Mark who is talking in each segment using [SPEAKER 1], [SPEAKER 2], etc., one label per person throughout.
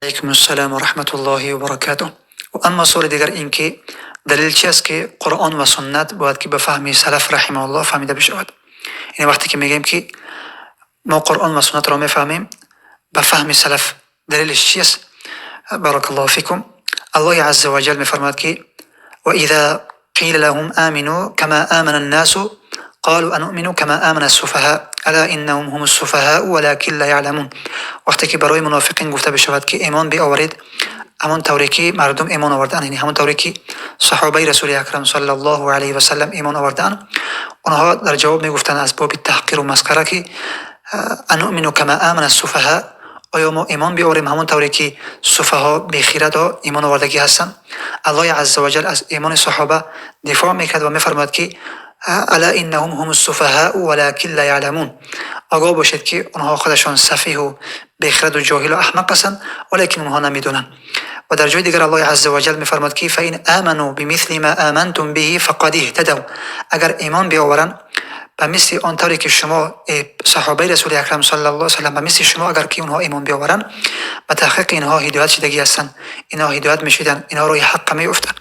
[SPEAKER 1] علیکم السلام و رحمت الله و برکاته. و اما سوال دیگر این که دلیل چی است که قرآن و سنت باید که به فهم سلف رحمه الله فهمیده بشود. یعنی وقتی که میگیم که ما قرآن و سنت را میفهمیم به فهم سلف، دلیلش چی است؟ بارک الله فیکم. الله عز و جل میفرماید که و اذا قیل لهم آمنوا كما آمن الناس قالوا انؤمن كما آمن السفهاء الا انهم هم السفهاء ولكن لا يعلمون. وقتی که برای منافقین گفته بشود که ایمان بیاورید همون طوری که مردم ایمان آوردن، یعنی همون طوری که صحابه رسول اکرم صلی الله علیه و سلم ایمان آوردن، اونها در جواب میگفتن از باب تحقیر و مسخره که انؤمن كما آمن السفهاء، آیا ما ایمان بیاوریم همون طوری که سفها بیخیرت ها ایمان آوردگی هستند؟ الله عز و جل از ایمان صحابه دفاع میکرد و میفرماد که الا انهم هم السفهاء ولكن لا يعلمون، آگاه باشید که اونها خودشان سفیه و بیخرد و جاهل و احمق هستند ولیکن اونها نمیدونن. و در جای دیگر الله عز و جل میفرماد که فإن آمنوا بمثل ما آمنتم به فقد اهتدوا، اگر ایمان بیاورند به مثل آن طوری که شما صحابه رسول اکرم صلی الله علیه و سلم به مثل شما اگر که اونها ایمان بیاورند، به تحقیق اینها هدایت شدگی هستند، اینها هدایت میشدن، اینها روی حق میافتند.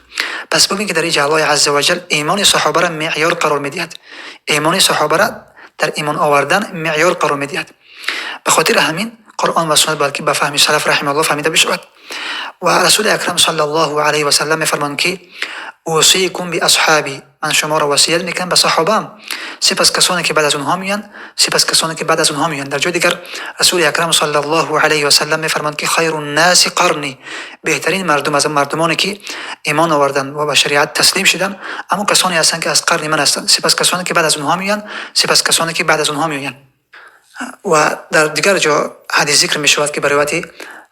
[SPEAKER 1] پس ببین که در اینجا الله عز و جل ایمان صحابه را معیار قرار میدهد، ایمان صحابه را در ایمان آوردن معیار قرار میدهد. به خاطر همین قرآن و سنت باید که به فهم سلف رحمه الله فهمیده بشود. و رسول اکرم صلی الله علیه و سلم میفرمایند که اوصیکم باصحابی، من شما را وصیت میکنم به صحابم، سپس کسانی که بعد از اونها میان، سپس کسانی که بعد از اونها میان. در جای دیگر رسول اکرم صلی الله علیه و سلم میفرمایند که خیر الناس قرنی، بهترین مردم از مردمانی که ایمان آوردن و به شریعت تسلیم شدن اما کسانی هستند که از قرن من هستند، سپس کسانی که بعد از اونها میان، سپس کسانی که بعد از اونها میان. و در دیگر جا حدیث ذکر می شود که به روایت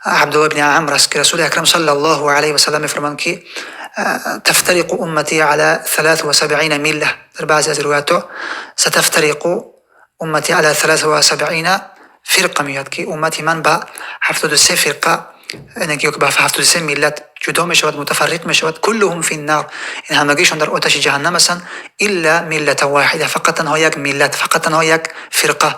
[SPEAKER 1] عبدالله بن عمرو است که رسول اکرم صلی الله علیه و سلم میفرمایند که تفترق امتی على 73 مله، در بعضی از روایات ستفترق امتی على 73 فرقه میاد که امتی من به 73 فرقه، یعنی که به 73 ملت جدا می شود، متفرق می شود. کلهم فی النار، این همگیشون در آتش جهنم هستند الا ملت واحده، فقط تنها یک ملت، فقط تنها یک فرقه.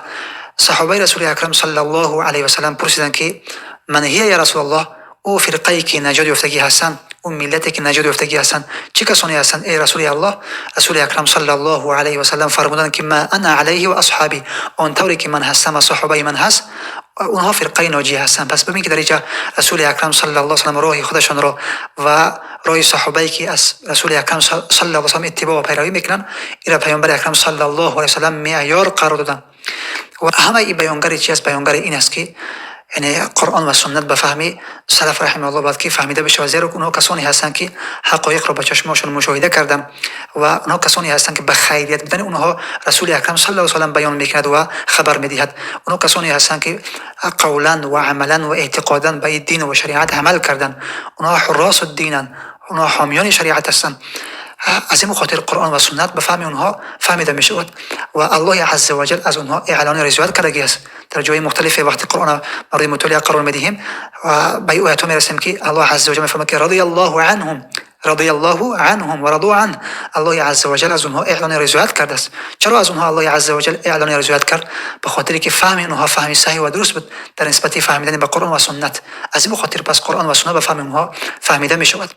[SPEAKER 1] صحابه رسول اکرم صلی الله علیه و سلم پرسیدند که من هی یا رسول الله، او فرقه‌ای که نجات یافتگی هستند، او ملتی که نجات یافتگی هستند چه کسانی هستند ای رسول الله؟ رسول اکرم صلی الله علیه و سلم فرمودند که ما انا علیه و اصحابی، آن طوری که من هستم و صحابه من هست اونها فرقه ناجی هستند. پس ببین که در اینجا رسول اکرم صلی الله علیه و سلم راه خودشان را و راه صحابه که از رسول اکرم صلی الله علیه و سلم اتباع و پیروی میکنن این پیامبر اکرم صلی الله علیه و سلم معیار قرار دادن. و همه این بیانگر چی است؟ بیانگر این است که یعنی قرآن و سنت به فهمی سلف رحمه الله باید که فهمیده بشه، زیرا اونها کسانی هستند که حقایق را به چشمشون مشاهده کردن و اونها کسانی هستند که به خیریت بودن اونها رسول اکرم صلی الله علیه و سلم بیان میکند و خبر میدهد. اونها کسانی هستند که قولا و عملا و اعتقادا به دین و شریعت عمل کردن، اونها حراس الدینن، اونها حامیان شریعت هستند. از این خاطر قرآن و سنت به فهم اونها فهمیده می شود و الله عز و جل از اونها اعلان رضایت کردگی است. در جای مختلف وقتی قرآن مورد مطالعه قرار میدهیم و به این آیات میرسیم که الله عز و جل میفرماید که رضی الله عنهم، رضی الله عنهم و رضوا عنه، الله عز و جل از اونها اعلان رضایت کرده است. چرا از اونها الله عز و جل اعلان رضایت کرد؟ به خاطری که فهم اونها فهم صحیح و درست بود در نسبت فهمیدن به قرآن و سنت. از این خاطر پس قرآن و سنت به فهم اونها فهمیده می شود.